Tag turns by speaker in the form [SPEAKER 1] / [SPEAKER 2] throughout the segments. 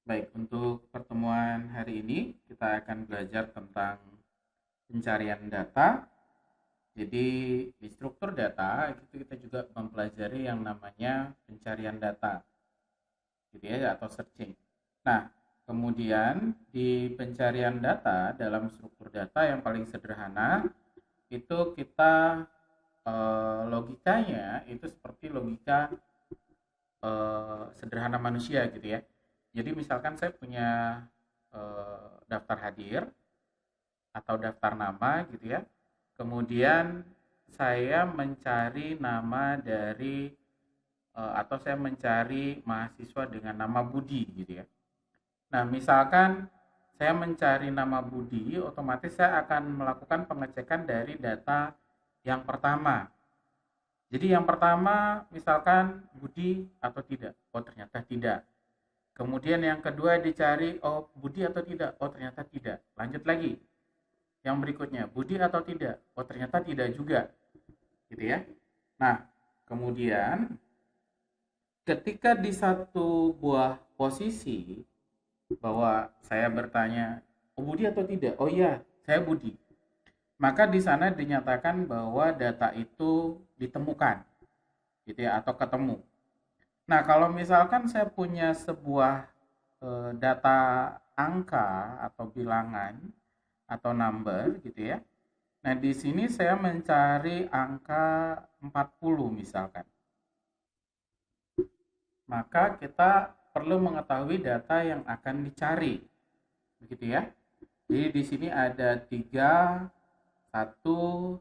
[SPEAKER 1] Baik, untuk pertemuan hari ini kita akan belajar tentang pencarian data. Jadi di struktur data itu kita juga mempelajari yang namanya pencarian data, gitu ya, atau searching. Nah, kemudian di pencarian data dalam struktur data yang paling sederhana itu kita logikanya itu seperti logika sederhana manusia gitu ya. Jadi misalkan saya punya daftar hadir atau daftar nama gitu ya. Kemudian saya mencari nama dari atau saya mencari mahasiswa dengan nama Budi gitu ya. Nah, misalkan saya mencari nama Budi, otomatis saya akan melakukan pengecekan dari data yang pertama. Jadi yang pertama misalkan Budi atau tidak. Oh, ternyata tidak. Kemudian yang kedua dicari, oh Budi atau tidak. Oh, ternyata tidak. Lanjut lagi. Yang berikutnya, Budi atau tidak? Oh, ternyata tidak juga. Gitu ya. Nah, kemudian ketika di satu buah posisi bahwa saya bertanya, oh Budi atau tidak? Oh iya, saya Budi. Maka di sana dinyatakan bahwa data itu ditemukan, gitu ya, atau ketemu. Nah, kalau misalkan saya punya sebuah data angka atau bilangan atau number gitu ya. Nah, di sini saya mencari angka 40 misalkan. Maka kita perlu mengetahui data yang akan dicari. Begitu ya. Jadi di sini ada 3, 1,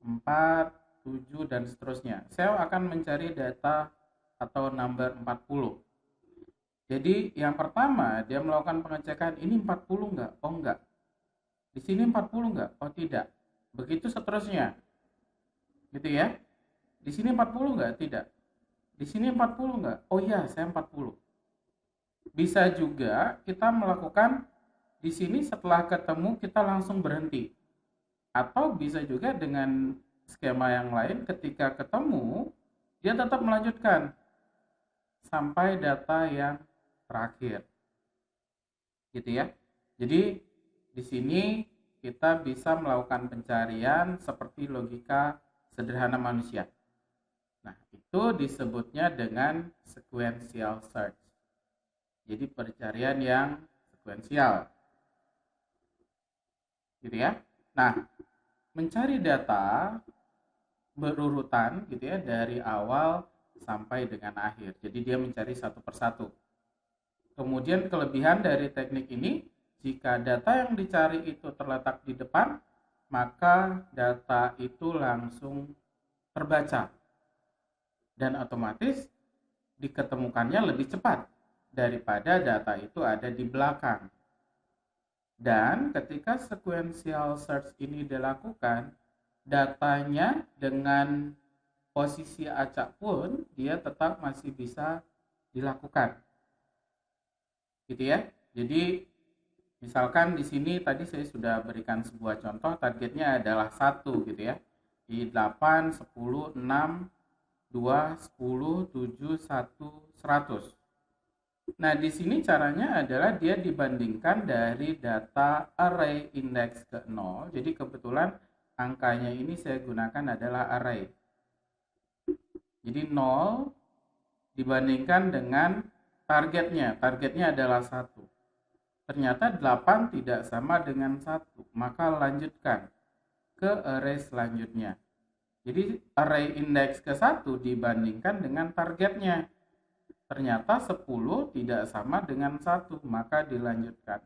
[SPEAKER 1] 4, 7 dan seterusnya. Saya akan mencari data atau number 40. Jadi yang pertama dia melakukan pengecekan ini 40 enggak? Oh enggak. Di sini 40 enggak? Oh tidak. Begitu seterusnya. Gitu ya. Di sini 40 enggak? Tidak. Di sini 40 enggak? Oh iya, saya 40. Bisa juga kita melakukan di sini setelah ketemu kita langsung berhenti. Atau bisa juga dengan skema yang lain ketika ketemu dia tetap melanjutkan sampai data yang terakhir. Gitu ya. Jadi di sini kita bisa melakukan pencarian seperti logika sederhana manusia. Nah, itu disebutnya dengan sequential search. Jadi pencarian yang sekuensial. Gitu ya. Nah, mencari data berurutan gitu ya dari awal sampai dengan akhir. Jadi dia mencari satu persatu. Kemudian kelebihan dari teknik ini, jika data yang dicari itu terletak di depan, maka data itu langsung terbaca dan otomatis diketemukannya lebih cepat daripada data itu ada di belakang. Dan ketika sequential search ini dilakukan, datanya dengan posisi acak pun dia tetap masih bisa dilakukan. Gitu ya. Jadi misalkan di sini tadi saya sudah berikan sebuah contoh, targetnya adalah 1 gitu ya. Di 8, 10, 6, 2, 10, 7, 1, 100. Nah, di sini caranya adalah dia dibandingkan dari data array indeks ke 0. Jadi kebetulan angkanya ini saya gunakan adalah array. Jadi 0 dibandingkan dengan targetnya. Targetnya adalah 1. Ternyata 8 tidak sama dengan 1, maka lanjutkan ke array selanjutnya. Jadi array indeks ke 1 dibandingkan dengan targetnya. Ternyata 10 tidak sama dengan 1, maka dilanjutkan.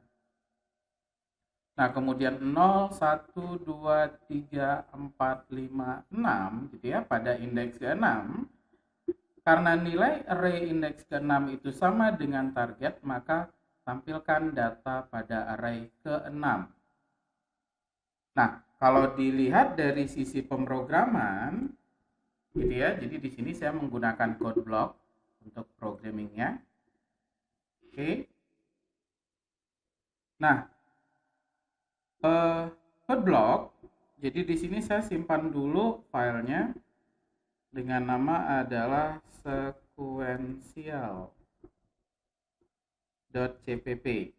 [SPEAKER 1] Nah, kemudian 0, 1, 2, 3, 4, 5, 6 gitu ya pada indeks ke-6. Karena nilai array indeks ke-6 itu sama dengan target, maka tampilkan data pada array ke-6. Nah, kalau dilihat dari sisi pemrograman, gitu ya. Jadi di sini saya menggunakan code block untuk programmingnya. Oke. Nah, code block. Jadi di sini saya simpan dulu filenya dengan nama adalah sequential. .cpp.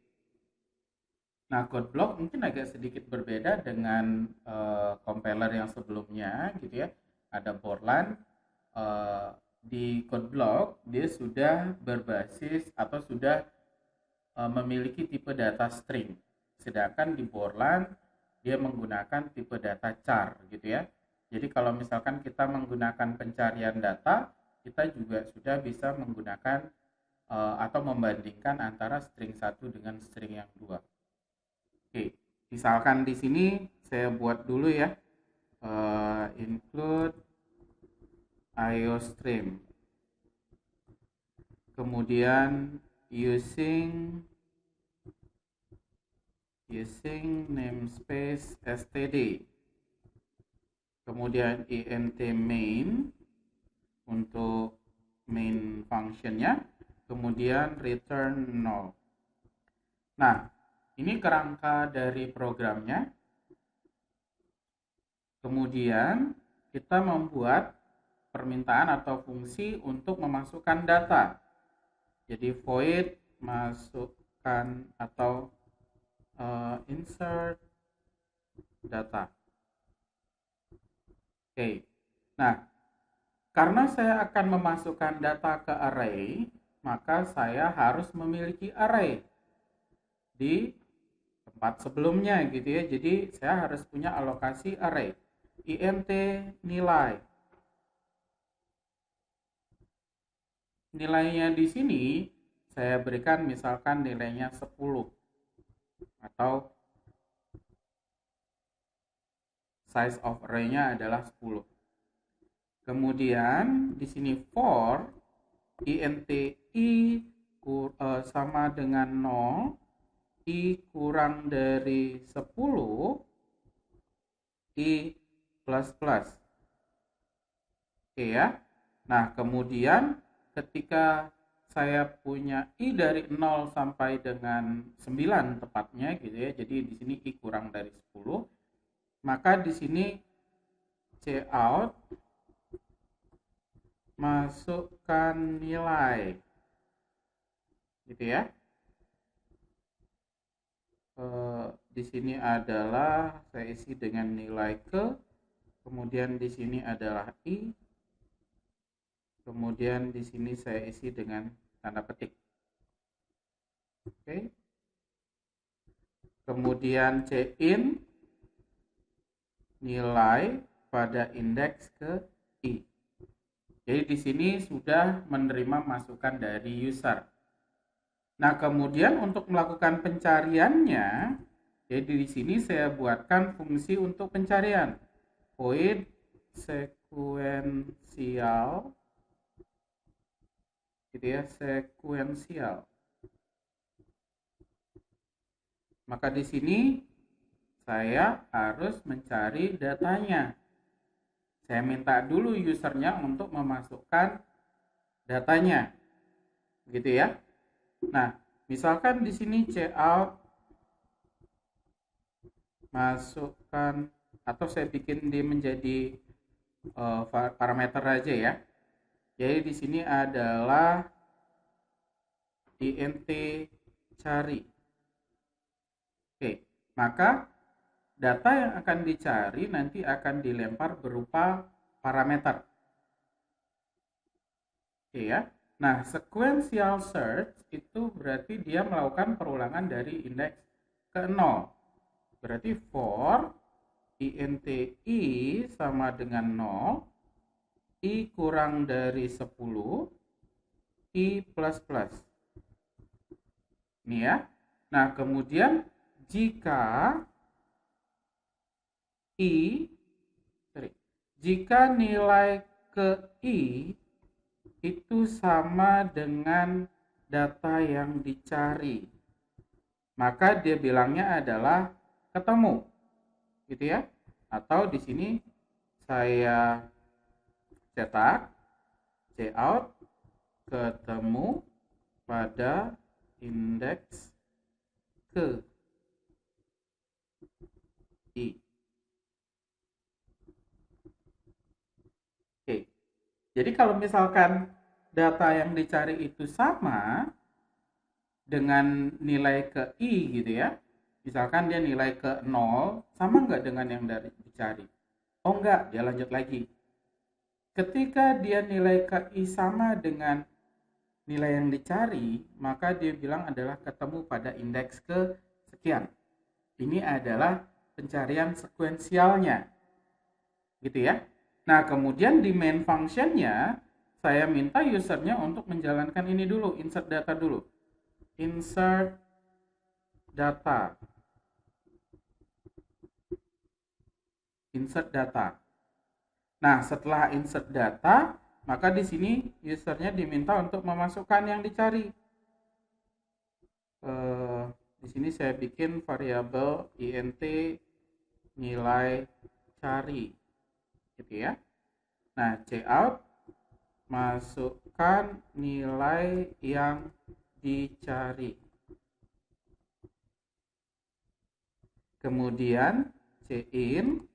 [SPEAKER 1] Nah, code block mungkin agak sedikit berbeda dengan compiler yang sebelumnya gitu ya. Ada Borland. Di code block dia sudah berbasis atau sudah memiliki tipe data string. Sedangkan di Borland dia menggunakan tipe data char gitu ya. Jadi kalau misalkan kita menggunakan pencarian data, kita juga sudah bisa menggunakan atau membandingkan antara string 1 dengan string yang 2. Oke, misalkan di sini saya buat dulu ya, include IOStream. Kemudian using namespace std. Kemudian int main untuk main functionnya. Kemudian return 0. Nah, ini kerangka dari programnya. Kemudian kita membuat permintaan atau fungsi untuk memasukkan data. Jadi void masukkan atau insert data. Oke. Nah, karena saya akan memasukkan data ke array, maka saya harus memiliki array di tempat sebelumnya gitu ya. Jadi saya harus punya alokasi array. int nilai. Nilainya di sini saya berikan misalkan nilainya 10 atau size of array-nya adalah 10. Kemudian di sini for int i sama dengan 0, i kurang dari 10, i plus plus. Oke ya. Nah, kemudian ketika saya punya i dari 0 sampai dengan 9 tepatnya gitu ya. Jadi di sini i kurang dari 10, maka di sini cout masukkan nilai gitu ya. Di sini adalah saya isi dengan nilai ke, kemudian di sini adalah i, kemudian di sini saya isi dengan tanda petik. Oke. Kemudian cin nilai pada indeks ke i. Jadi di sini sudah menerima masukan dari user. Nah, kemudian untuk melakukan pencariannya, jadi di sini saya buatkan fungsi untuk pencarian. Void sekuensial, gitu ya, sekuensial. Maka di sini saya harus mencari datanya. Saya minta dulu usernya untuk memasukkan datanya, gitu ya. Nah, misalkan di sini cout masukkan, atau saya bikin dia menjadi parameter aja ya. Jadi di sini adalah int cari. Oke, maka data yang akan dicari nanti akan dilempar berupa parameter. Oke ya. Nah, sequential search itu berarti dia melakukan perulangan dari indeks ke 0. Berarti for int i sama dengan 0, i kurang dari 10, i plus plus. Ini ya. Nah, kemudian jika nilai ke i itu sama dengan data yang dicari, maka dia bilangnya adalah ketemu, gitu ya. Atau di sini saya cetak cout ketemu pada indeks ke i. Oke. Jadi kalau misalkan data yang dicari itu sama dengan nilai ke I gitu ya. Misalkan dia nilai ke 0, sama nggak dengan yang dari dicari? Oh enggak, dia lanjut lagi. Ketika dia nilai ke I sama dengan nilai yang dicari, maka dia bilang adalah ketemu pada indeks ke sekian. Ini adalah pencarian sekuensialnya, gitu ya. Nah, kemudian di main functionnya, saya minta usernya untuk menjalankan ini dulu, insert data dulu. Insert data. Insert data. Nah, setelah insert data, maka di sini usernya diminta untuk memasukkan yang dicari. Di sini saya bikin variabel int nilai cari, gitu ya. Nah, cout masukkan nilai yang dicari. Kemudian cin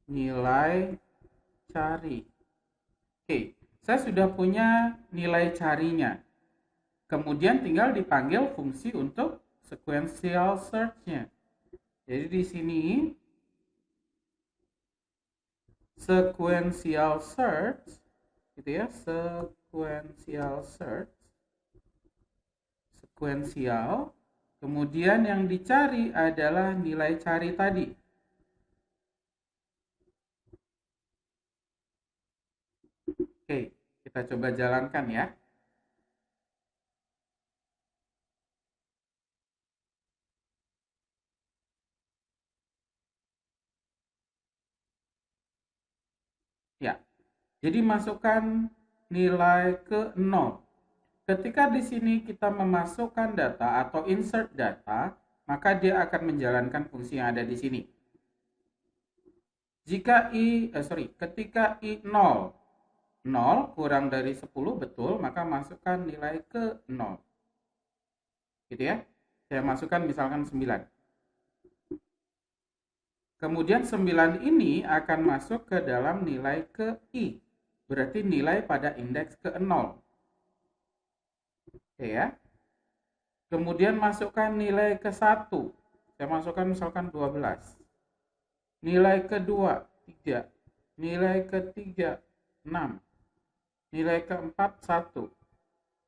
[SPEAKER 1] nilai cari. Oke, saya sudah punya nilai carinya. Kemudian tinggal dipanggil fungsi untuk sequential search-nya. Jadi di sini sequential search, gitu ya, sequential search, sequential. Kemudian yang dicari adalah nilai cari tadi. Oke, kita coba jalankan ya. Ya, jadi masukkan nilai ke 0. Ketika di sini kita memasukkan data atau insert data, maka dia akan menjalankan fungsi yang ada di sini. Ketika I 0, 0 kurang dari 10 betul, maka masukkan nilai ke 0. Gitu ya. Saya masukkan misalkan 9. Kemudian 9 ini akan masuk ke dalam nilai ke I. Berarti nilai pada indeks ke 0. Oke ya. Kemudian masukkan nilai ke 1. Saya masukkan misalkan 12. Nilai kedua 3. Nilai ketiga 6. Nilai keempat 1.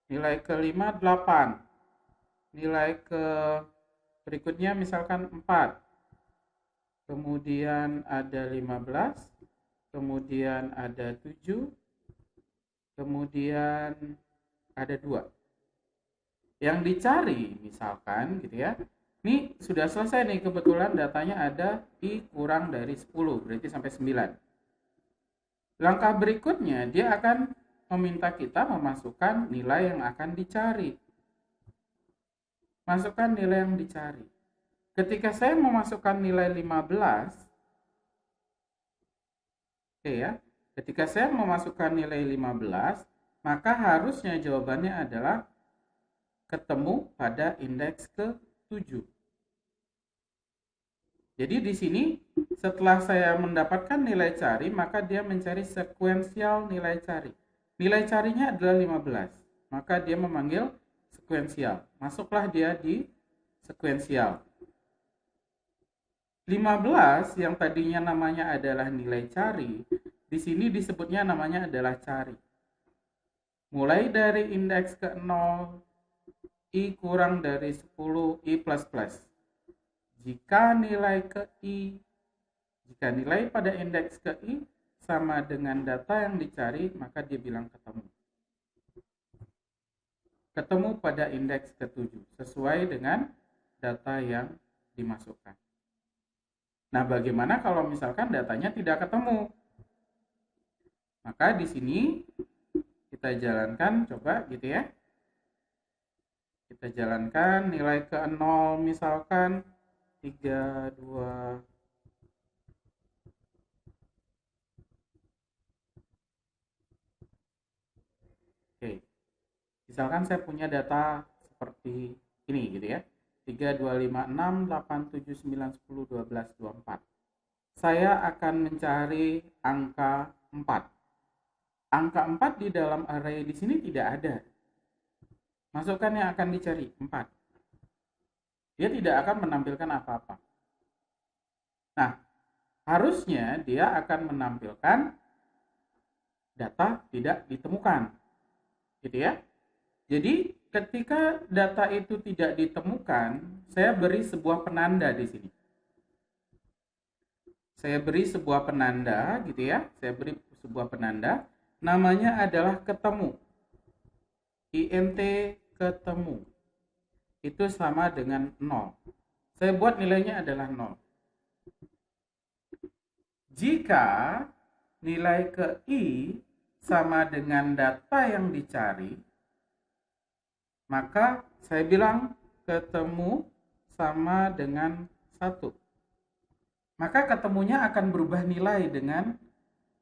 [SPEAKER 1] Nilai kelima 8. Nilai ke berikutnya misalkan 4. Kemudian ada 15, kemudian ada 7, kemudian ada 2. Yang dicari misalkan gitu ya, ini sudah selesai nih, kebetulan datanya ada I kurang dari 10, berarti sampai 9. Langkah berikutnya dia akan meminta kita memasukkan nilai yang akan dicari. Masukkan nilai yang dicari. Ketika saya memasukkan nilai 15, oke ya, ketika saya memasukkan nilai 15, maka harusnya jawabannya adalah ketemu pada indeks ke-7. Jadi di sini setelah saya mendapatkan nilai cari, maka dia mencari sekuensial nilai cari. Nilai carinya adalah 15, maka dia memanggil sekuensial. Masuklah dia di sekuensial. 15 yang tadinya namanya adalah nilai cari, di sini disebutnya namanya adalah cari. Mulai dari indeks ke 0, I kurang dari 10, I plus plus. Jika nilai ke I, jika nilai pada indeks ke I sama dengan data yang dicari, maka dia bilang ketemu. Ketemu pada indeks ke-7, sesuai dengan data yang dimasukkan. Nah, bagaimana kalau misalkan datanya tidak ketemu? Maka di sini kita jalankan, coba gitu ya. Kita jalankan nilai ke 0 misalkan 3, 2. Oke. Misalkan saya punya data seperti ini gitu ya. 3, 2, 5, 6, 8, 7, 9, 10, 12, 24. Saya akan mencari angka 4. Angka 4 di dalam array di sini tidak ada. Masukkan yang akan dicari, 4. Dia tidak akan menampilkan apa-apa. Nah, harusnya dia akan menampilkan data tidak ditemukan. Gitu ya. Jadi, ketika data itu tidak ditemukan, saya beri sebuah penanda di sini. Saya beri sebuah penanda gitu ya. Saya beri sebuah penanda, namanya adalah ketemu. INT ketemu. Itu sama dengan 0. Saya buat nilainya adalah 0. Jika nilai ke I sama dengan data yang dicari, maka saya bilang ketemu sama dengan 1. Maka ketemunya akan berubah nilai dengan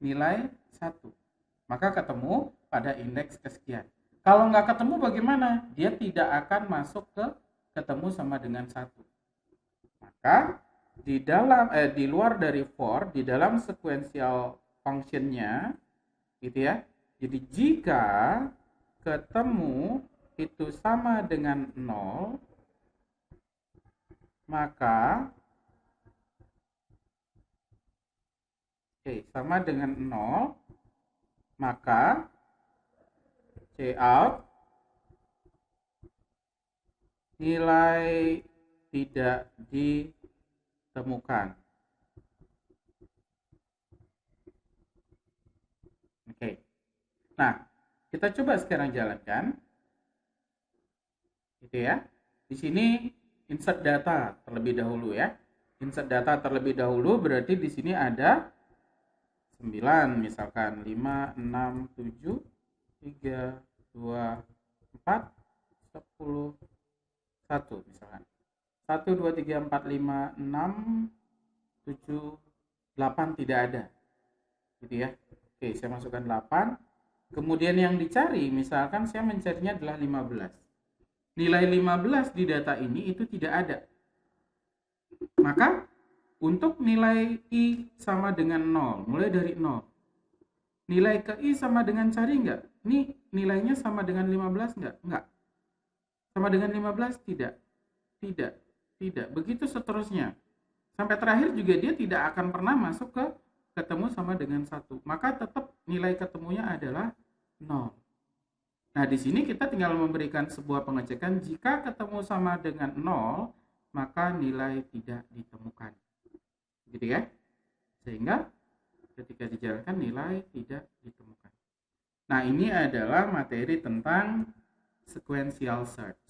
[SPEAKER 1] nilai 1. Maka ketemu pada indeks kesekian. Kalau nggak ketemu bagaimana? Dia tidak akan masuk ke ketemu sama dengan 1. Maka di luar dari for, di dalam sequential functionnya gitu ya. Jadi jika ketemu itu sama dengan 0, maka sama dengan 0, maka cout nilai tidak ditemukan. Oke. Nah, kita coba sekarang jalankan. Gitu ya. Di sini insert data terlebih dahulu ya. Insert data terlebih dahulu berarti di sini ada 9 misalkan 5, 6, 7, 3, 2, 4, 10, 1 misalkan. 1, 2, 3, 4, 5, 6, 7, 8 tidak ada. Gitu ya. Oke, saya masukkan 8. Kemudian yang dicari, misalkan saya mencarinya adalah 15. Nilai 15 di data ini itu tidak ada. Maka untuk nilai I sama dengan 0, mulai dari 0. Nilai ke I sama dengan cari enggak? Ini nilainya sama dengan 15 enggak? Enggak. Sama dengan 15? Tidak. Tidak. Tidak. Begitu seterusnya. Sampai terakhir juga dia tidak akan pernah masuk ke ketemu sama dengan 1. Maka tetap nilai ketemunya adalah 0. Nah, di sini kita tinggal memberikan sebuah pengecekan. Jika ketemu sama dengan 0, maka nilai tidak ditemukan. Gitu ya. Sehingga ketika dijalankan nilai tidak ditemukan. Nah, ini adalah materi tentang sequential search.